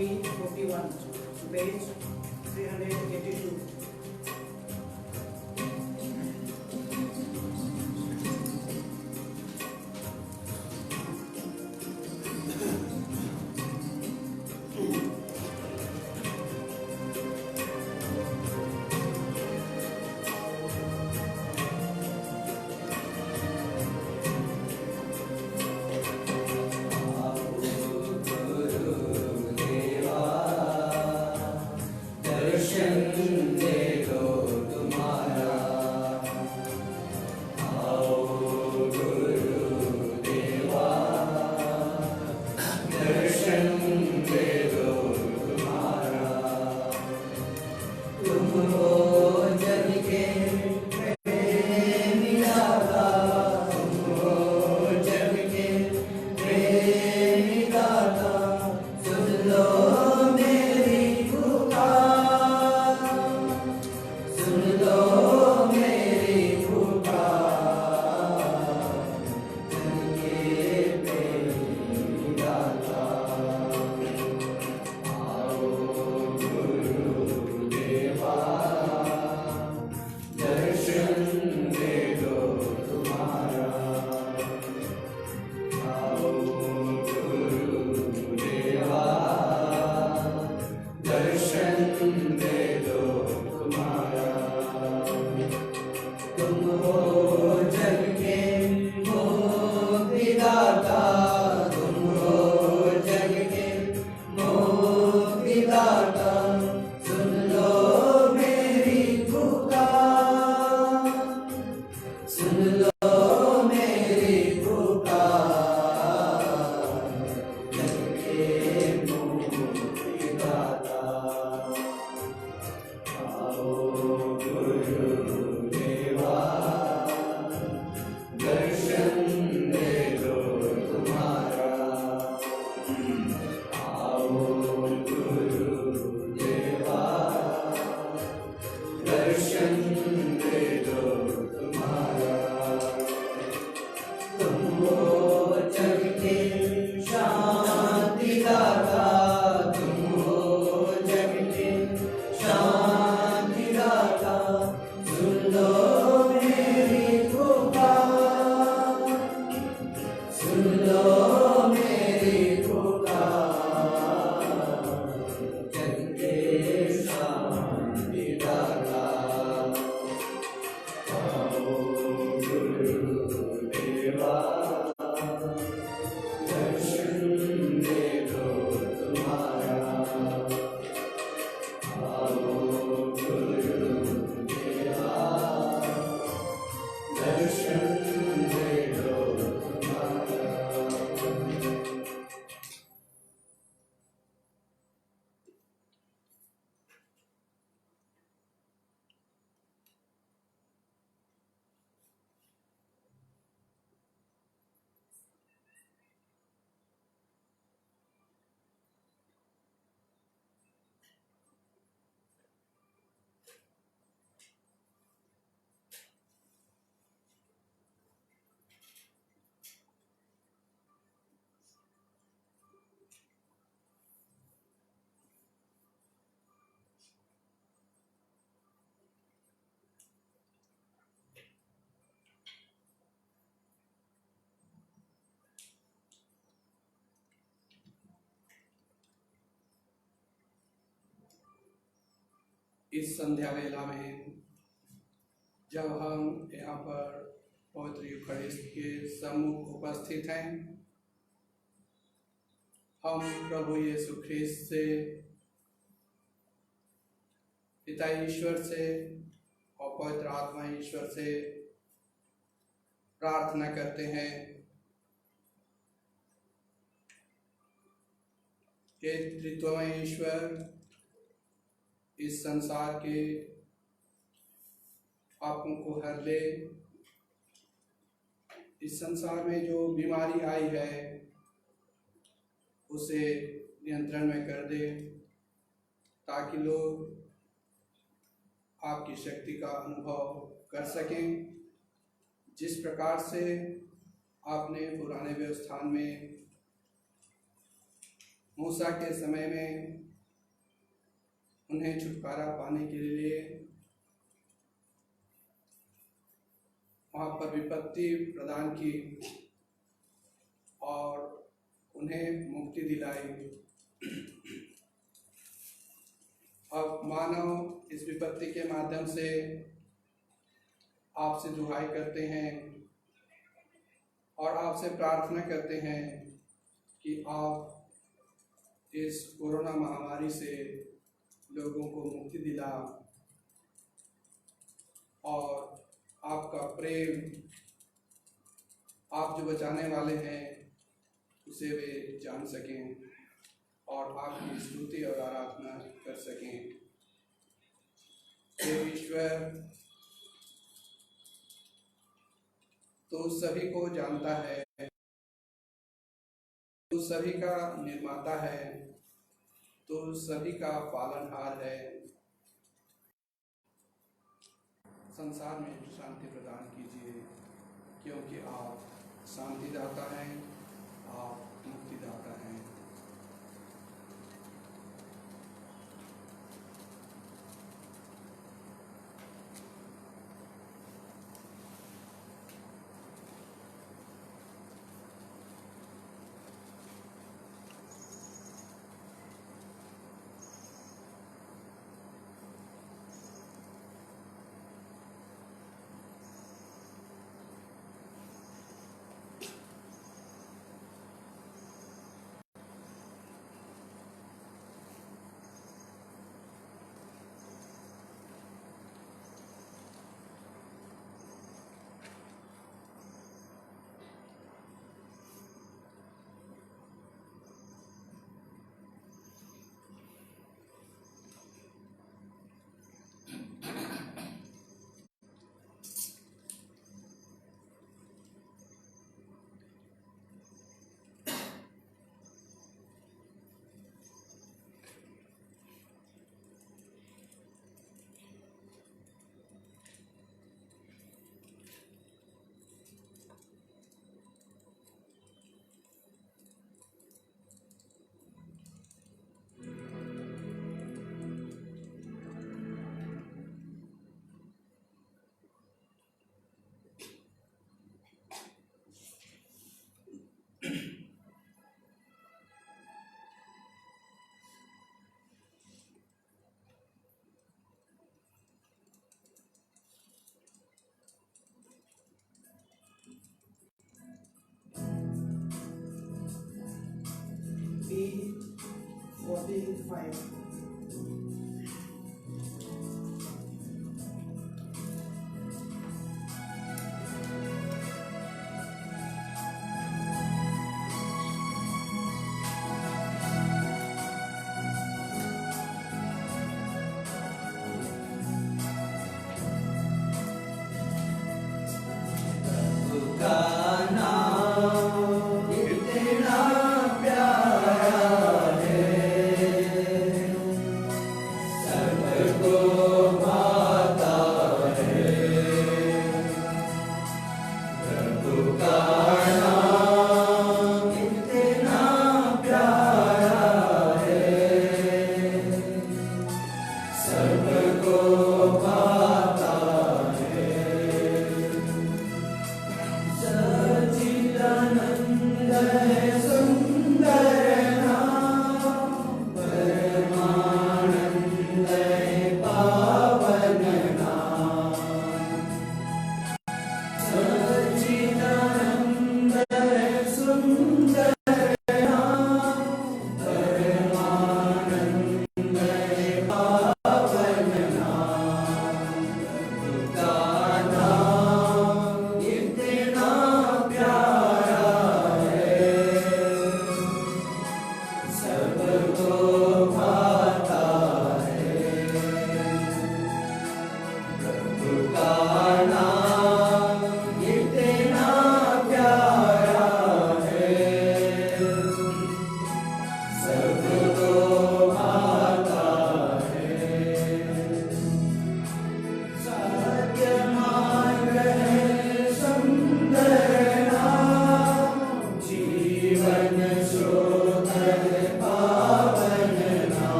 341, page 382. इस संध्या वेला में जब हम यहाँ पर पवित्र यूखरिस्ट के सम्मुख उपस्थित हैं, हम प्रभु यीशु ख्रिस्त से, पिता ईश्वर से और पवित्र आत्मा ईश्वर से प्रार्थना करते हैं कि त्रित्वमय ईश्वर इस संसार के पापों को हर ले। इस संसार में जो बीमारी आई है उसे नियंत्रण में कर दे, ताकि लोग आपकी शक्ति का अनुभव कर सकें। जिस प्रकार से आपने पुराने व्यवस्थान में मूसा के समय में उन्हें छुटकारा पाने के लिए वहाँ पर विपत्ति प्रदान की और उन्हें मुक्ति दिलाई। अब मानव इस विपत्ति के माध्यम से आपसे दुहाई करते हैं और आपसे प्रार्थना करते हैं कि आप इस कोरोना महामारी से लोगों को मुक्ति दिला और आपका प्रेम, आप जो बचाने वाले हैं उसे वे जान सकें और आपकी स्तुति और आराधना कर सकें। हे ईश्वर, तो सभी को जानता है, तो सभी का निर्माता है, तो सभी का पालनहार है। संसार में शांति प्रदान कीजिए, क्योंकि आप शांतिदाता हैं, आप मुक्तिदाता हैं। P45.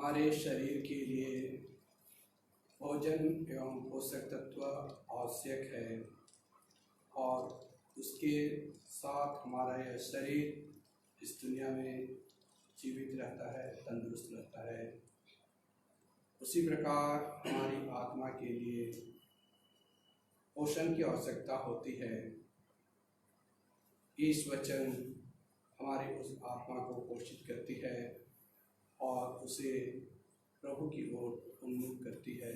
हमारे शरीर के लिए भोजन एवं पोषक तत्व आवश्यक है और उसके साथ हमारा यह शरीर इस दुनिया में जीवित रहता है, तंदुरुस्त रहता है। उसी प्रकार हमारी आत्मा के लिए पोषण की आवश्यकता होती है। इस वचन हमारी उस आत्मा को पोषित करती है और उसे प्रभु की ओर उन्मुख करती है।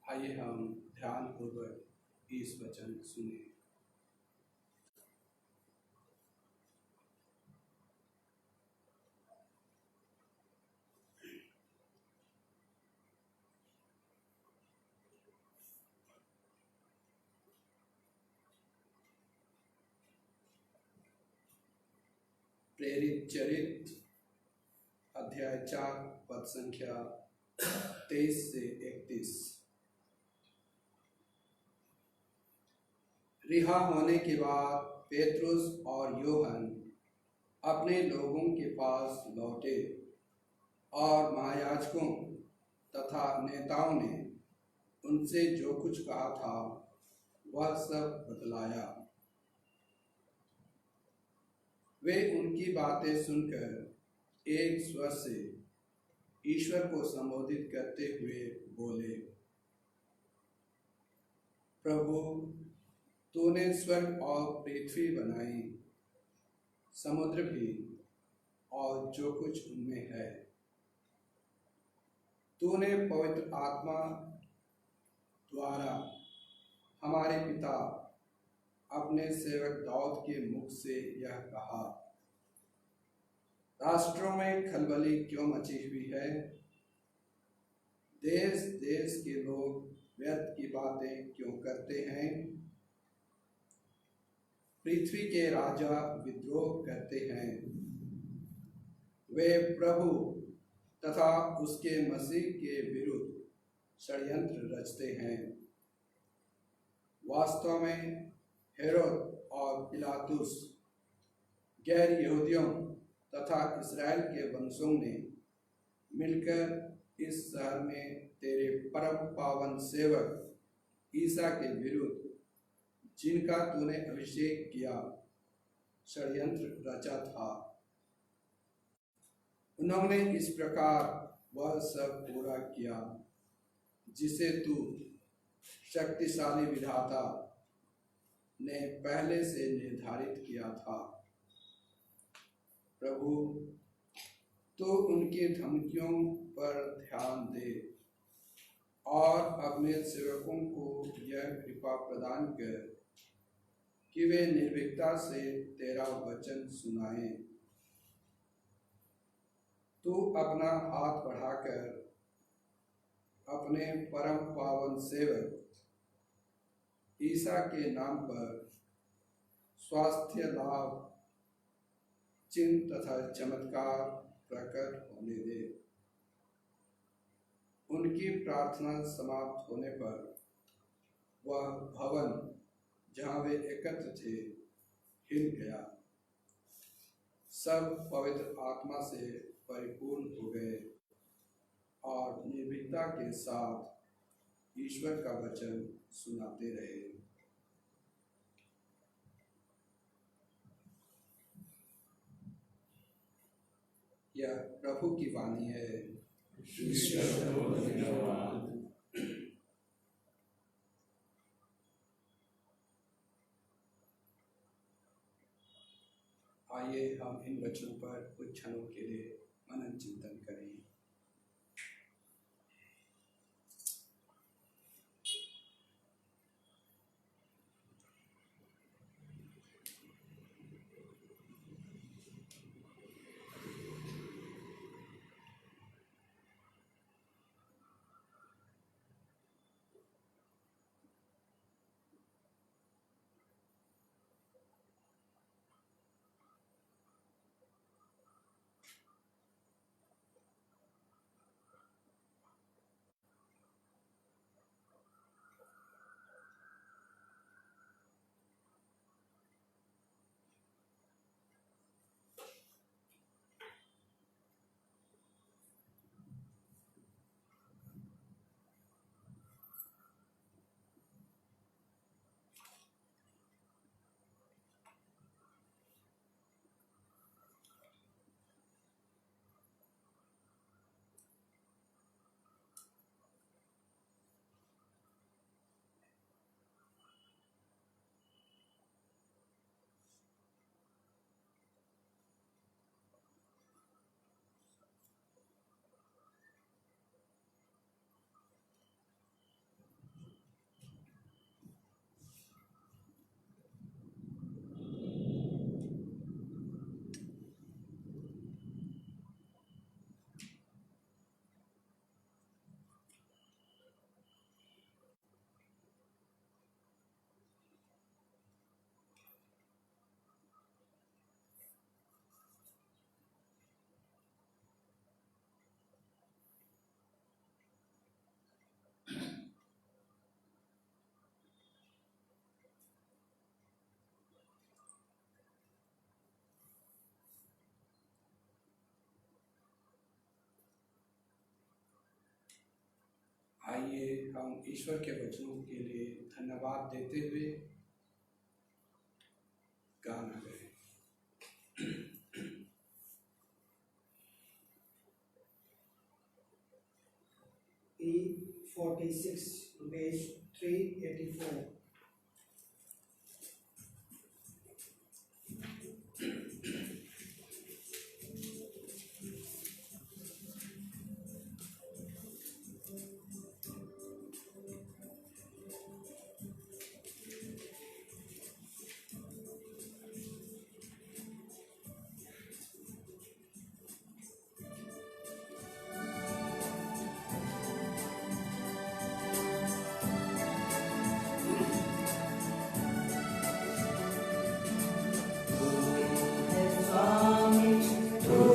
आइए हम ध्यानपूर्वक इस वचन सुने। प्रेरित चरित अध्याय 4 पद संख्या 23 से 31। रिहा होने के बाद पेतरुस और यूहन्ना अपने लोगों के पास लौटे और महायाजकों तथा नेताओं ने उनसे जो कुछ कहा था वह सब बतलाया। वे उनकी बातें सुनकर एक स्वर से ईश्वर को संबोधित करते हुए बोले, प्रभु, तूने स्वर्ग और पृथ्वी बनाई, समुद्र भी और जो कुछ उनमें है। तूने पवित्र आत्मा द्वारा हमारे पिता अपने सेवक दाऊद के मुख से यह कहा, राष्ट्रों में खलबली क्यों मची हुई है? देश देश के लोग व्यर्थ की बातें क्यों करते हैं? पृथ्वी के राजा विद्रोह करते हैं। वे प्रभु तथा उसके मसीह के विरुद्ध षड्यंत्र रचते हैं। वास्तव में हेरोद और पिलातुस गैर यहूदियों तथा इस्राएल के वंशों ने मिलकर इस शहर में तेरे परम पावन सेवक ईसा के विरुद्ध, जिनका तूने अभिषेक किया, षड्यंत्र रचा था। उन्होंने इस प्रकार वह सब पूरा किया जिसे तू शक्तिशाली विधाता ने पहले से निर्धारित किया था। प्रभु, तो उनकी धमकियों पर ध्यान दे और अपने सेवकों को यह कृपा प्रदान कर कि वे निर्भीकता से तेरा वचन सुनाएं। तू अपना हाथ बढ़ाकर अपने परम पावन सेवक ईसा के नाम पर स्वास्थ्य लाभ, चिन्ह तथा चमत्कार प्रकट होने दे। उनकी प्रार्थना समाप्त होने पर वह भवन जहाँ वे एकत्र थे हिल गया। सब पवित्र आत्मा से परिपूर्ण हो गए और निर्भीकता के साथ ईश्वर का वचन सुनाते रहे। यह प्रभु की वाणी है। आइए हम इन वचनों पर कुछ क्षणों के लिए मनन चिंतन करें। आइए हम ईश्वर के वचनों के लिए धन्यवाद देते हुए गाना गाएं। E46, page 384. Swami, tu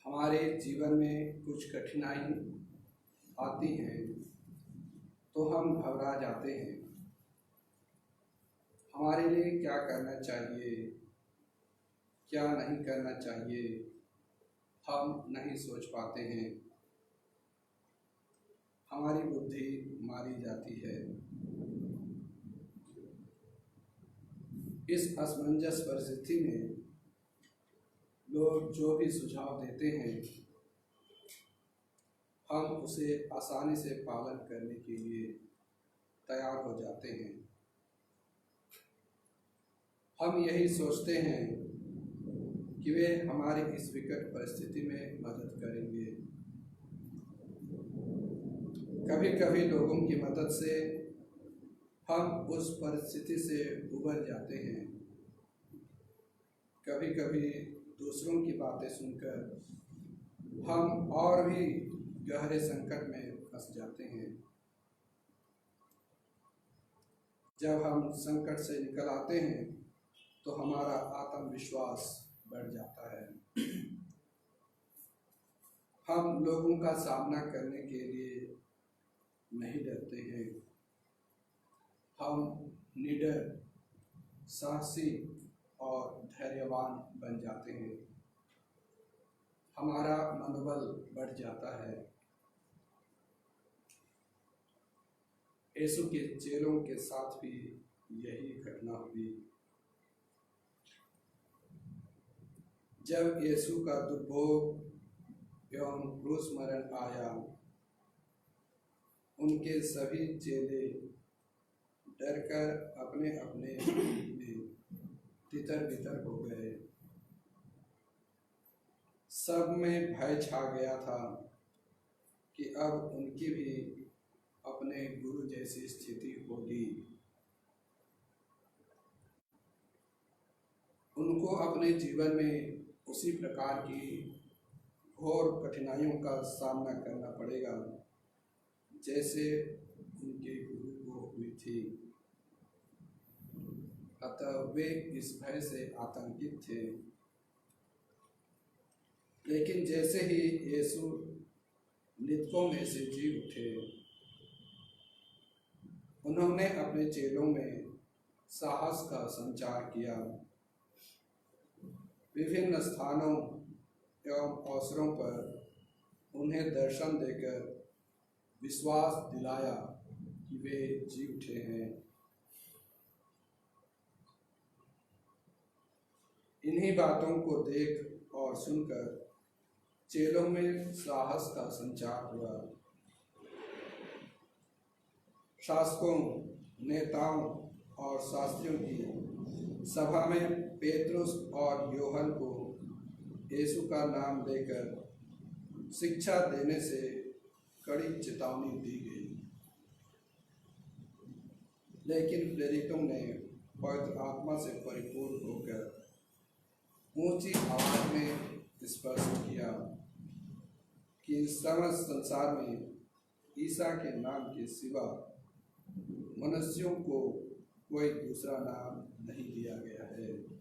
हमारे जीवन में कुछ कठिनाई आती हैं तो हम घबरा जाते हैं। हमारे लिए क्या करना चाहिए, क्या नहीं करना चाहिए, हम नहीं सोच पाते हैं। हमारी बुद्धि मारी जाती है। इस असमंजस परिस्थिति में लोग जो भी सुझाव देते हैं हम उसे आसानी से पालन करने के लिए तैयार हो जाते हैं। हम यही सोचते हैं कि वे हमारी इस विकट परिस्थिति में मदद करेंगे। कभी कभी लोगों की मदद से हम उस परिस्थिति से उबर जाते हैं। कभी कभी दूसरों की बातें सुनकर हम और भी गहरे संकट में फंस जाते हैं। जब हम संकट से निकल आते हैं तो हमारा आत्मविश्वास बढ़ जाता है। हम लोगों का सामना करने के लिए नहीं डरते हैं। हम निडर, साहसी और धैर्यवान बन जाते हैं। हमारा मनोबल बढ़ जाता है। यीशु के चेलों के साथ भी यही घटना हुई। जब यीशु का दुर्भोग एवं क्रूस मरण आया, उनके सभी चेले डरकर अपने अपने में तितर-बितर हो गए। सब में भय छा गया था कि अब उनकी भी अपने गुरु जैसी स्थिति होगी। उनको अपने जीवन में उसी प्रकार की घोर कठिनाइयों का सामना करना पड़ेगा जैसे उनके गुरु को हुई थी। अतः वे इस भय से आतंकित थे। लेकिन जैसे ही यीशु मृतकों में से जी उठे, उन्होंने अपने चेलों में साहस का संचार किया। विभिन्न स्थानों एवं अवसरों पर उन्हें दर्शन देकर विश्वास दिलाया कि वे जी उठे हैं। इन्हीं बातों को देख और सुनकर चेलों में साहस का संचार हुआ। शासकों, नेताओं और शास्त्रियों की सभा में पेतरुस और यूहन्ना को यीशु का नाम लेकर शिक्षा देने से कड़ी चेतावनी दी गई। लेकिन प्रेरितों ने पवित्र आत्मा से परिपूर्ण होकर ऊंची आवाज में स्पष्ट किया कि समस्त संसार में ईसा के नाम के सिवा मनुष्यों को कोई दूसरा नाम नहीं दिया गया है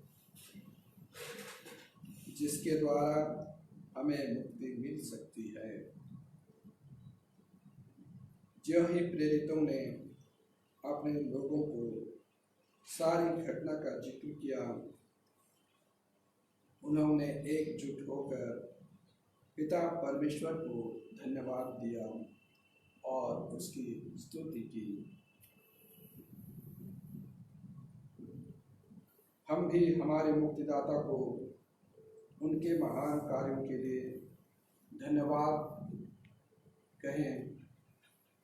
जिसके द्वारा हमें मुक्ति मिल सकती है। जो ही प्रेरितों ने अपने लोगों को सारी घटना का जिक्र किया, उन्होंने एकजुट होकर पिता परमेश्वर को धन्यवाद दिया और उसकी स्तुति की। हम भी हमारे मुक्तिदाता को उनके महान कार्यों के लिए धन्यवाद कहें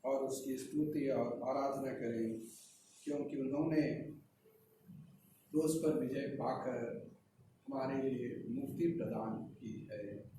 और उसकी स्तुति और आराधना करें, क्योंकि उन्होंने क्रूस पर विजय पाकर हमारे लिए मुक्ति प्रदान की है।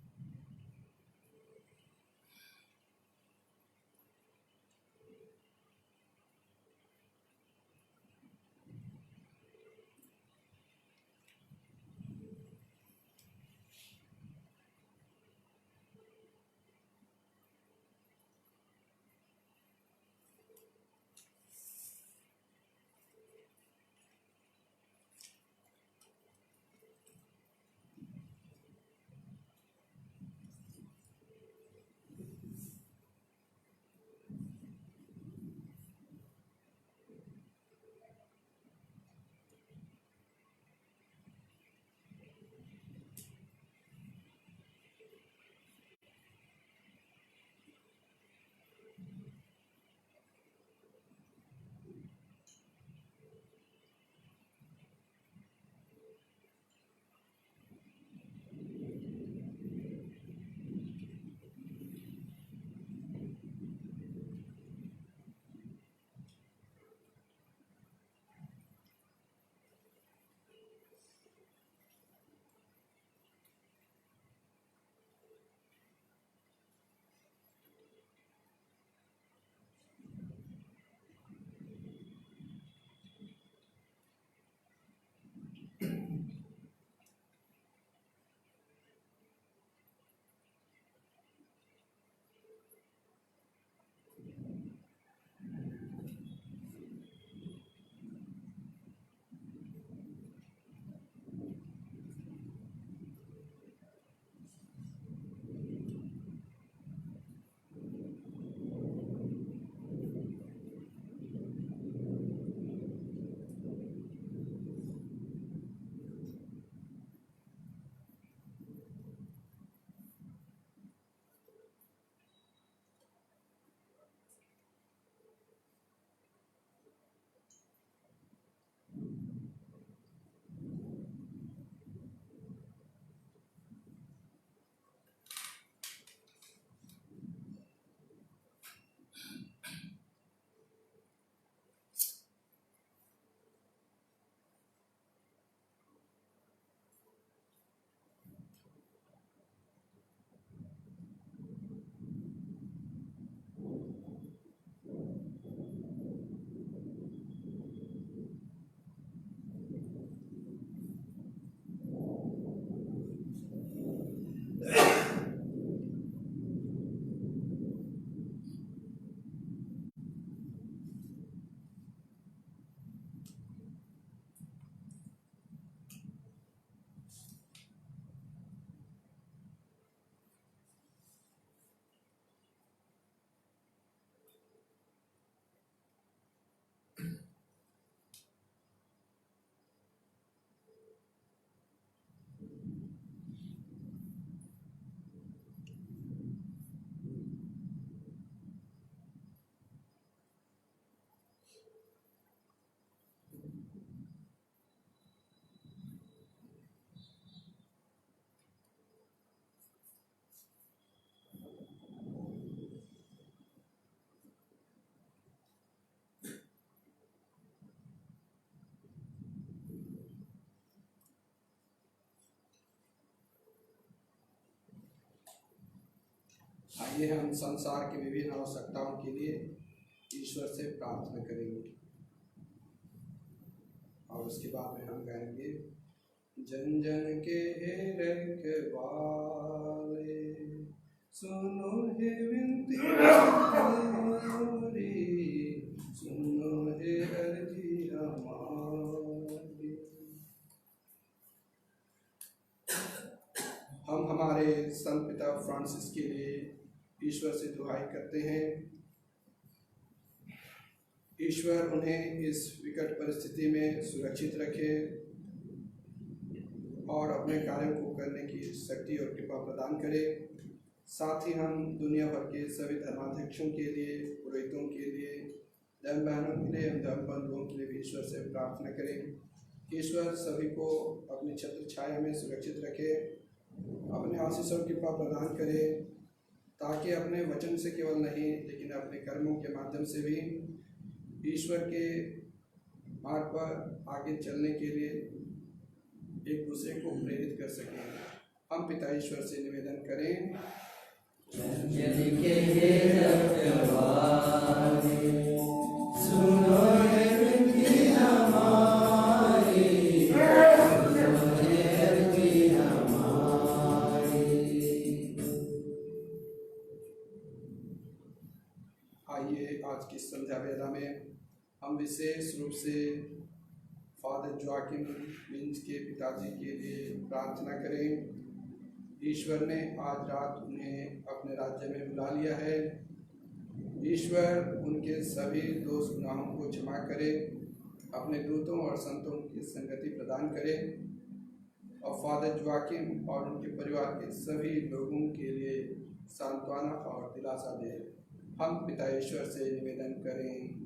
आइए हम संसार की विभिन्न आवश्यकताओं के लिए ईश्वर से प्रार्थना करेंगे और उसके बाद में हम गाएंगे, जन जन के रखवाले सुनो हे विनती हमारी, सुनो हे अर्जी हमारी। हम हमारे संत पिता फ्रांसिस के लिए ईश्वर से दुआएं करते हैं। ईश्वर उन्हें इस विकट परिस्थिति में सुरक्षित रखे और अपने कार्यों को करने की शक्ति और कृपा प्रदान करे। साथ ही हम दुनिया भर के सभी धर्माध्यक्षों के लिए, पुरोहितों के लिए, धर्म बहनों के लिए, धर्म बंधुओं के लिए भी ईश्वर से प्रार्थना करें। ईश्वर सभी को अपनी छत्र छाया में सुरक्षित रखे, अपने आशीष और कृपा प्रदान करे, ताकि अपने वचन से केवल नहीं लेकिन अपने कर्मों के माध्यम से भी ईश्वर के मार्ग पर आगे चलने के लिए एक दूसरे को प्रेरित कर सकें। हम पिता ईश्वर से निवेदन करें, आइए आज की संध्या वेला में हम विशेष रूप से फादर जोआकिम मिंज के पिताजी के लिए प्रार्थना करें। ईश्वर ने आज रात उन्हें अपने राज्य में बुला लिया है। ईश्वर उनके सभी दोष गुनाहों को क्षमा करे, अपने दूतों और संतों की संगति प्रदान करे और फादर जोआकिम और उनके परिवार के सभी लोगों के लिए सांत्वना और दिलासा दे। हम पिता ईश्वर से निवेदन करें,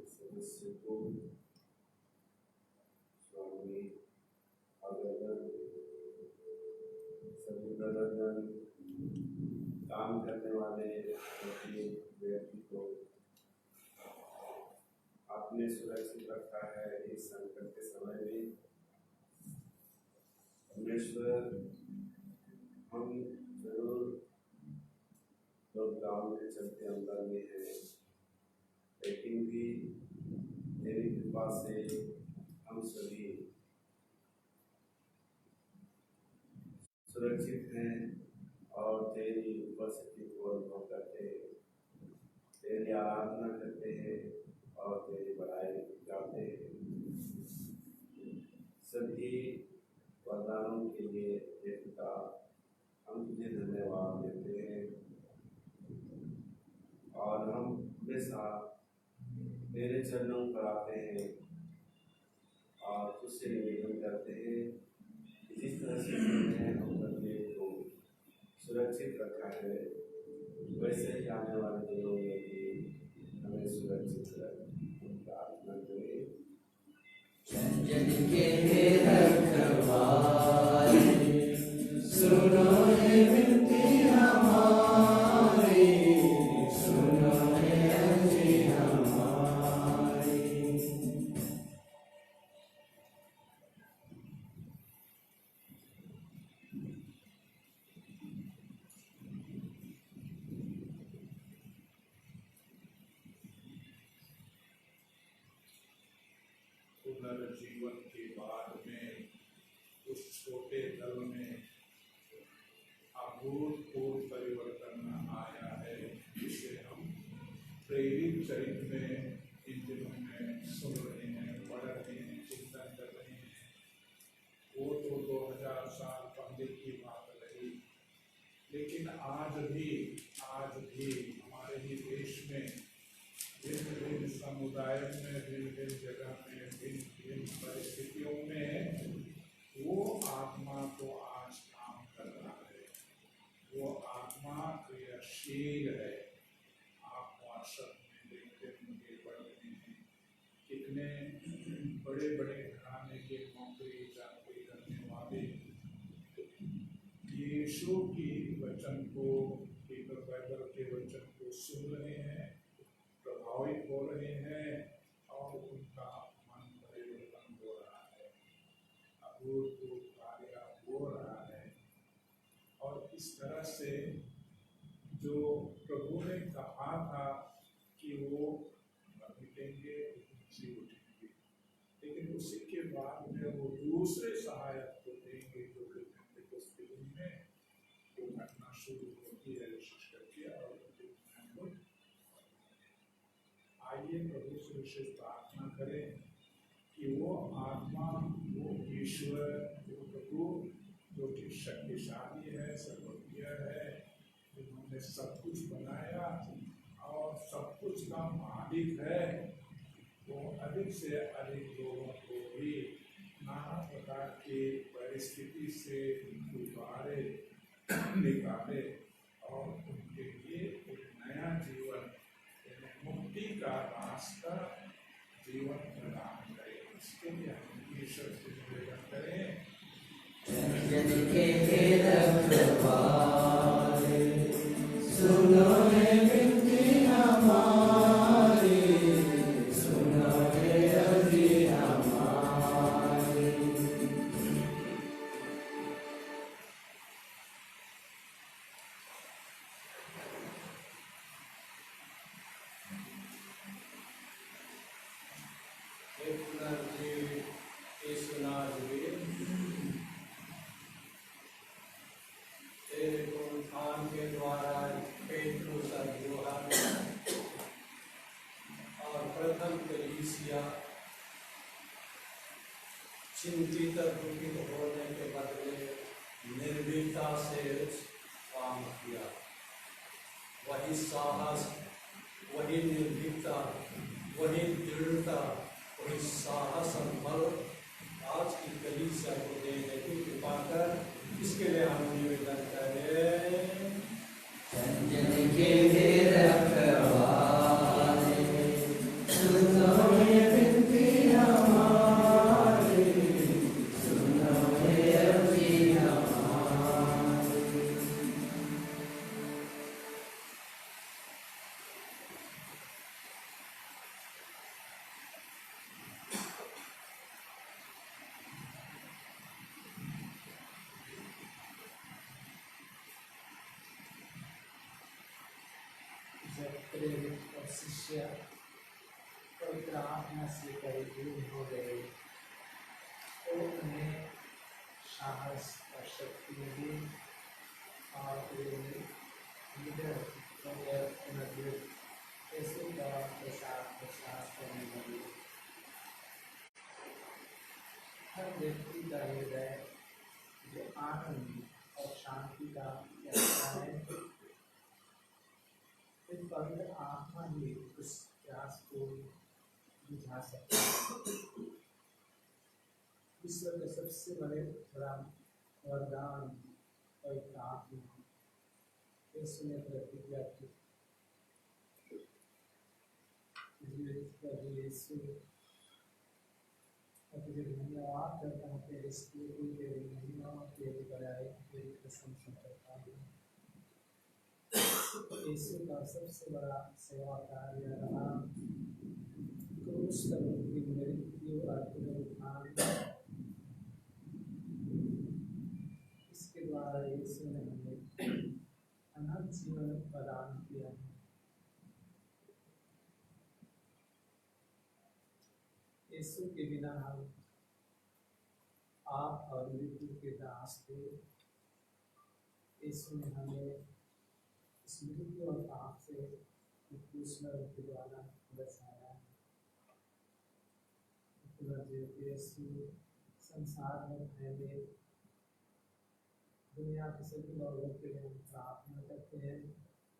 सदस्य को स्वामी अगर सभी प्रदर्शन काम करने वाले व्यक्ति को आपने सुरक्षित रखा है इस संकट के समय में। परमेश्वर, हम जरूर लॉकडाउन के चलते अंदर में है, लेकिन भी तेरी कृपा से हम सभी सुरक्षित हैं और तेरी उपस्थिति को अनुभव करते हैं, तेरी आराधना करते हैं और तेरी बड़ाई गाते हैं। सभी वरदानों के लिए हे पिता, हम तुझे धन्यवाद देते हैं और हम हमेशा तेरे चरणों पर आते हैं और तुझसे निवेदन करते हैं कि जिस तरह से तुमने हम बंदे को सुरक्षित रखा है, वैसे ही आने वाले दिनों में भी हमें सुरक्षित रख। प्रार्थना करें, सुनो हे विनती हमारी, सुनो हे अर्जी हमारी। पुनर्जीवन के बाद में उस छोटे दल में अभूतपूर्व परिवर्तन आया है, जिसे हम प्रेरित चरित्र में इन दिनों में सुन रहे हैं, पढ़ रहे हैं, चिंतन आज भी हमारे ही देश में भिन्न भिन्न समुदायों में, भिन्न भिन्न जगह में, भिन्न भिन्न परिस्थितियों में वो आत्मा तो आज काम कर रहा है, वो आत्मा क्रियाशील है। आप व्हाट्सएप में देखते होंगे, पढ़ते हैं कितने बड़े बड़े घराने के नौकरी चाकरी करने वाले यीशु की वचन को, बाइबल के वचन को सुन रहे हैं, प्रभावित हो रहे हैं और उनका मन परिवर्तन हो रहा है, अभूतपूर्व कार्य हो रहा है। और इस तरह से जो प्रभु ने कहा था कि वो मिटेंगे, जी उठेंगे, लेकिन उसी के बाद में वो दूसरे सहायक को देंगे जो में वो घटना शुरू होती है, विशेष करके। और आइए प्रभु से विशेष प्रार्थना करें कि वो आत्मा, वो ईश्वर, वो प्रभु जो कि शक्तिशाली है, सर्वज्ञ है, जिन्होंने सब कुछ बनाया और सब कुछ का मालिक है, वो अधिक से अधिक लोगों को भी नाना प्रकार की परिस्थिति से उबारे, निकाले और उनके लिए एक नया जीवन, मुक्ति का रास्ता जीवन प्रदान करे। इसके लिए हम ईश्वर से निवेदन करें। सुनो रे विनती हमारी, सुनो रे अर्जी हमारी। तेरे पुनरुत्थान के द्वारा पेट्रोस और यूहन्ना और प्रथम कलीसिया चिंतित दुखित होने के बदले निर्भीकता से काम किया। वही साहस, वही निर्भीकता, वही दृढ़ता, वही साहस और बल आज की कलीसिया को देने की कृपा कर। इसके लिए हम निवेदन करें। संजन के रखवाले, सुनो रे विनती हमारी, सुनो रे अर्जी हमारी। जब प्रेरित और शिष्य पवित्र आत्मा से परिपूर्ण हो गए तो उन्हें साहस और शक्ति मिली और वे निडर होकर पुनर्जीवित यीशु का प्रसाद करने लगे। हर व्यक्ति का हृदय जो आनंद और शांति का प्यासा है, इस पवित्र आत्मा ही उस प्यास को बुझा सकता है। ईश्वर के सबसे बड़े वरदान पवित्र आत्मा यीशु ने प्रतिज्ञा की। यीशु धन्यवाद करता हूँ तेरे स्तुति, तेरी महिमा, तेरी बड़ाई, तेरी प्रशंसा करता हूँ। यीशु का सबसे बड़ा सेवा कार्य रहा क्रूस पर उनकी मृत्यु और पुनरुत्थान। इसके द्वारा यीशु ने हमें अनंत जीवन प्रदान किया है। यीशु के बिना हम आप और मृत्यु के दास थे। यीशु ने हमें इस मृत्यु और पाप से क्रूस के द्वारा बचाया। यीशु संसार में फैले दुनिया के सभी लोगों के लिए हम प्रार्थना करते हैं,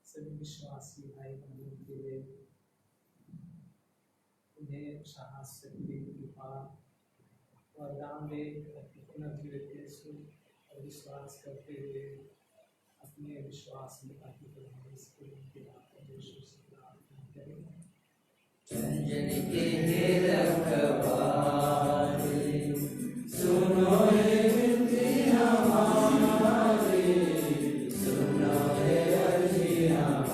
सभी विश्वासी भाई बहनों के लिए उन्हें साहस, शक्ति, कृपा वरदान दे, अपना जीवित यीशु और विश्वास करते हुए अपने विश्वास में आगे बढ़ाने इसके उनके बात यीशु से प्रार्थना करें। चंचल के रखवाले सुनो ये विनती हमारी, सुनो ये अर्जी हमारी।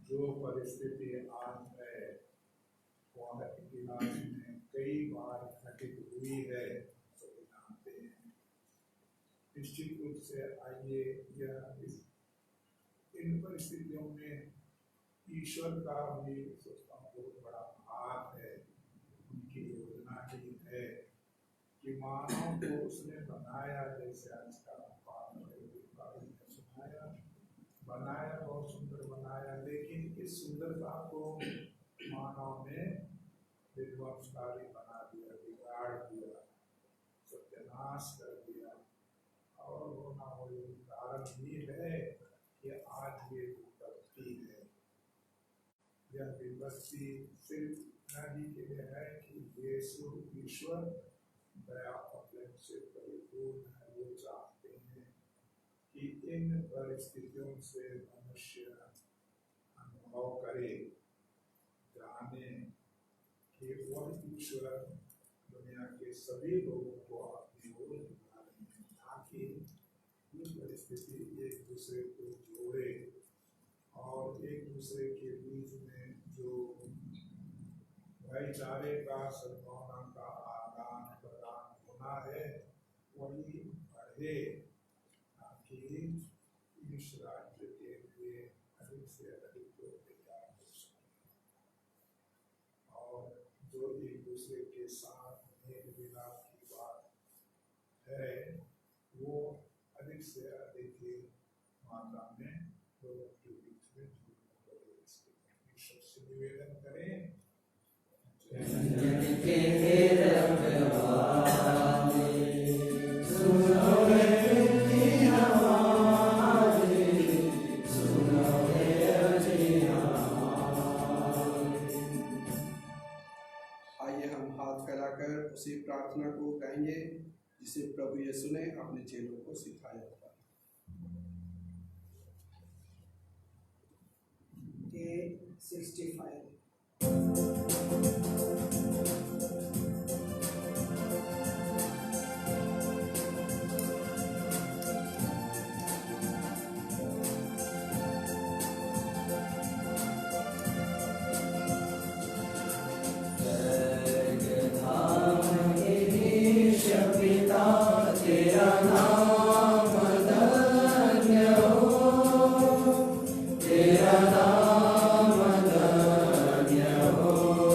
जो परिस्थिति आज है वह इतिहास में कई बार घटित हुई है तो जानते हैं। निश्चित रूप से आइए इन परिस्थितियों में ईश्वर का भी सोचता हूँ बहुत बड़ा हाथ है। उनकी योजना ही है कि मानव को उसने बनाया, जैसे आज का सुनाया, बनाया, बहुत सुंदर बनाया, लेकिन इस सुंदरता को मानव ने विध्वंसकारी बना दिया, बिगाड़ दिया, सत्यानाश कर दिया। और वो ना हो कारण ही है कि आज ये विपत्ति है। यह विपत्ति सिर्फ नदी के लिए है कि यीशु ईश्वर दया और प्रेम से परिपूर्ण है। वो चाहते हैं कि इन परिस्थितियों से मनुष्य अनुभव करे, जाने कि वह ईश्वर दुनिया के सभी लोगों को अपनी ओर बुला रहे हैं, ताकि ये परिस्थिति एक दूसरे को जोड़े और एक दूसरे के बीच में जो भाईचारे का, सद्भावना का आदान प्रदान होना है वही बढ़े, ताकि इस राज्य के लिए अधिक से अधिक लोग तैयार हो सकें और जो एक दूसरे के साथ मेल मिलाप की बात है वो अधिक से अधिक मात्रा में लोगों के बीच में जुड़े। ईश्वर से निवेदन करें। उसी प्रार्थना को गाएंगे जिसे प्रभु यीशु ने अपने चेलों को सिखाया था। K65 पिता तेरा नाम धन्य हो, तेरा नाम धन्य हो।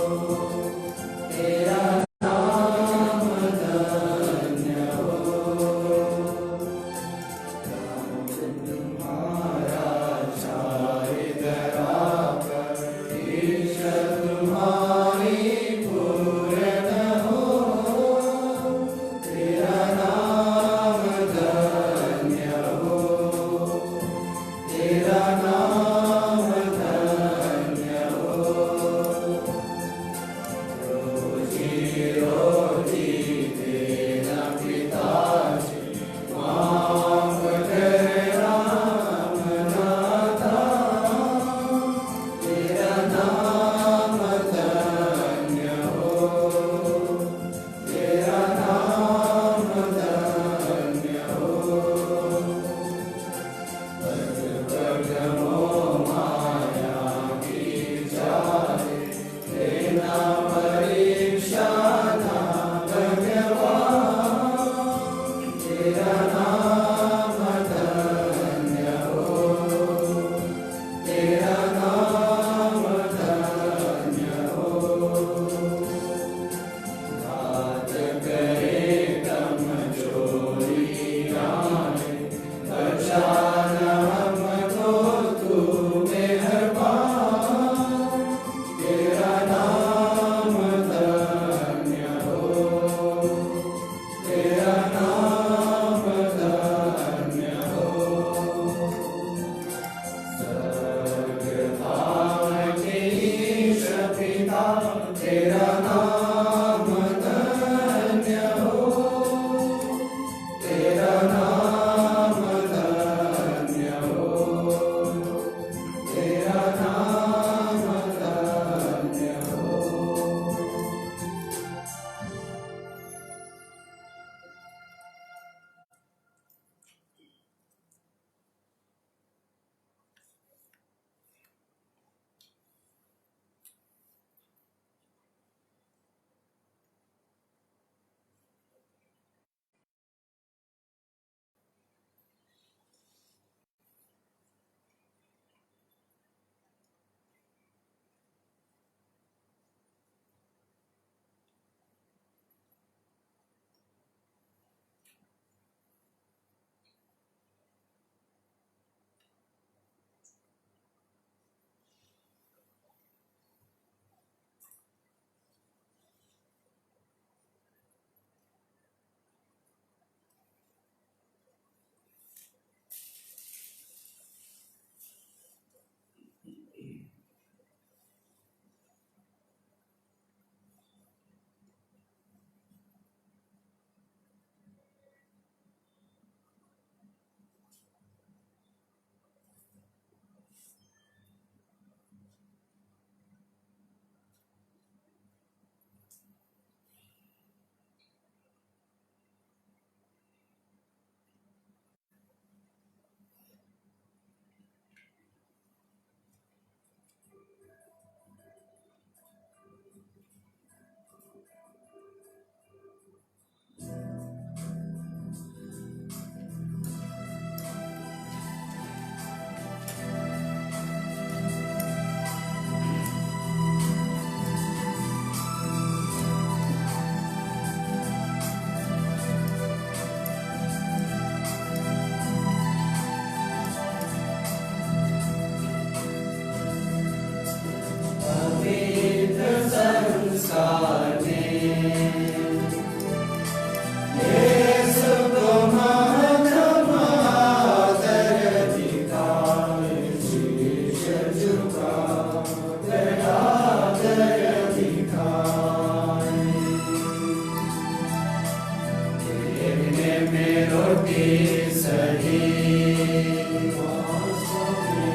रोटी सही,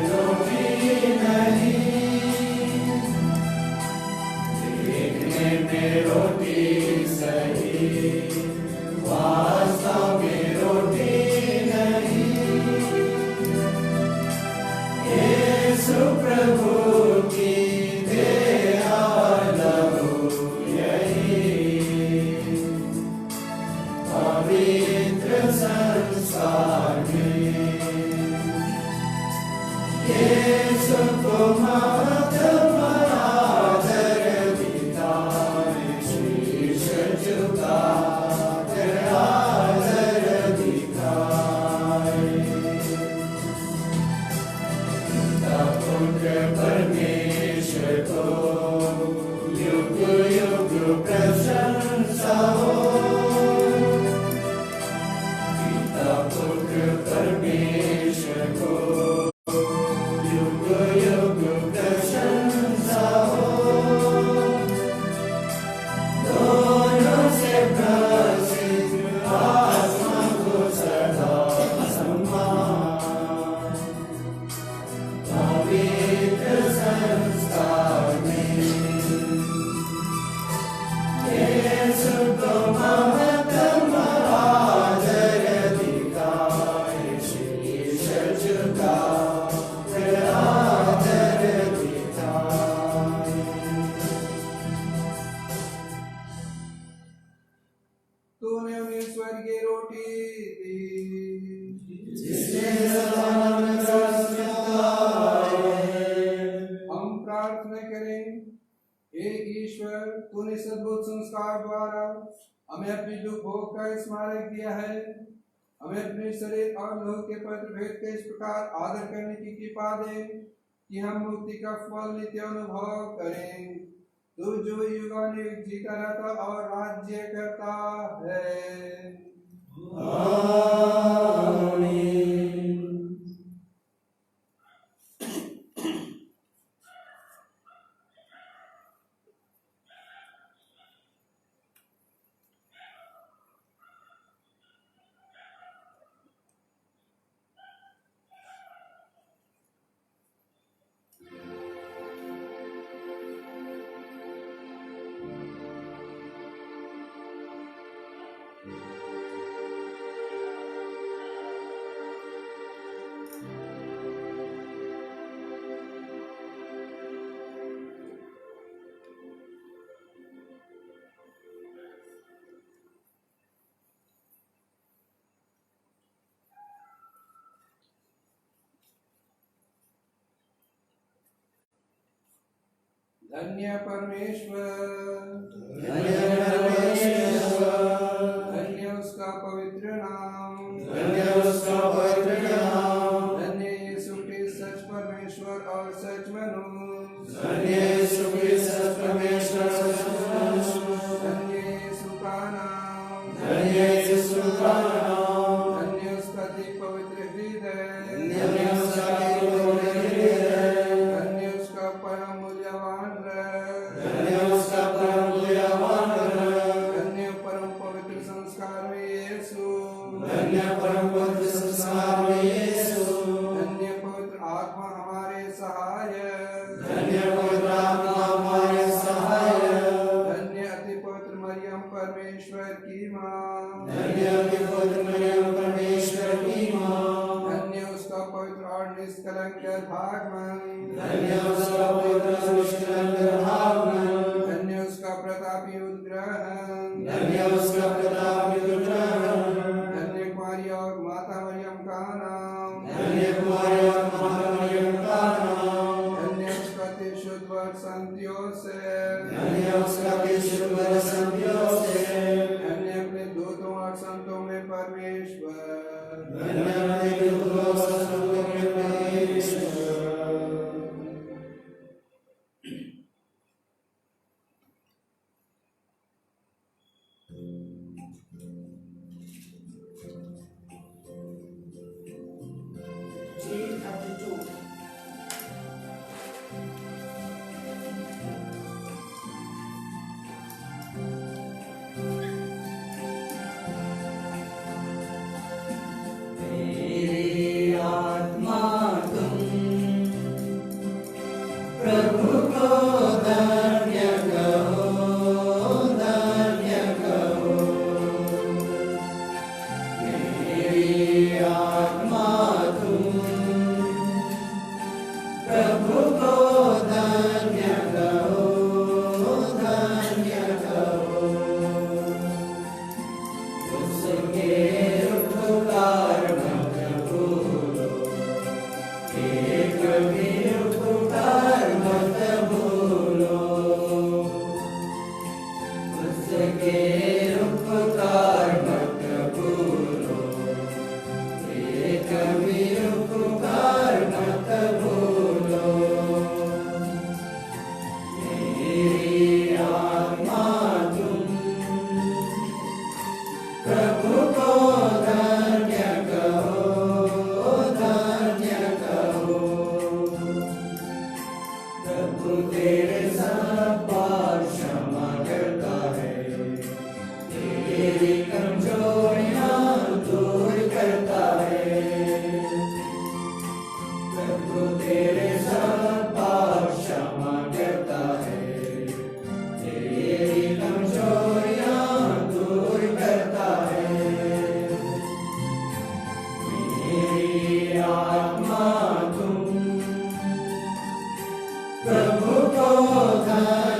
रोटी नहीं, देखने में रोटी सही, वास्तव में रोटी नहीं। यीशु प्रभु की दया लहू यही, पवित्र संस्कार में यीशु को महत्व आदर दिता, शीश झुका कर आदर दिखाए। पिता पुत्र परमेश्वर को युग युग प्रशंसा हो, पिता पुत्र परमेश्वर को युग युग प्रशंसा हो। दोनों से प्रसिद्ध आत्मा को सदा सम्मान, पवित्र संस्कार में यीशु को महत्व आदर दिखाए, शीश झुका कर आदर दिखाए। तूने उन्हें स्वर्गीय रोटी दी, जिसने सदानंद रस मिलता है। हम प्रार्थना करें। हे ईश्वर, तूने सद्भुत संस्कार द्वारा हमें अपनी दुख भोग का स्मरण किया है। हमें अपने शरीर और लोह के पवित्र भेद का इस प्रकार आदर करने की कृपा दे कि हम मुक्ति का फल नित्य अनुभव करें। तू जो युगानुयुग जीता रहता और राज्य करता है। आमीन। धन्य परमेश्वर, धन्य उसका पवित्र नाम, धन्य यीशु क्रिस्त सच परमेश्वर और सच मनुष्य, धन्य यीशु का नाम, धन्य उसका अति पवित्र हृदय, धन्य उसका परम मूल्यवान रक्त, धन्य परम पवित्र संस्कार में यीशु, धन्य पवित्र आत्मा हमारे सहायक, धन्य अति पवित्र मरियम परमेश्वर की माँ, धन्य उसका पवित्र और निष्कलंक भागमन, धन्य उसका प्रतापी उद्ग्रहण, धन्य कुमारी और माता मरियम का नाम, धन्य उसका अति शुद्ध वर संत्यों से, धन्य अपने दूतों और संतों में परमेश्वर, प्रभु को धन्यवाद।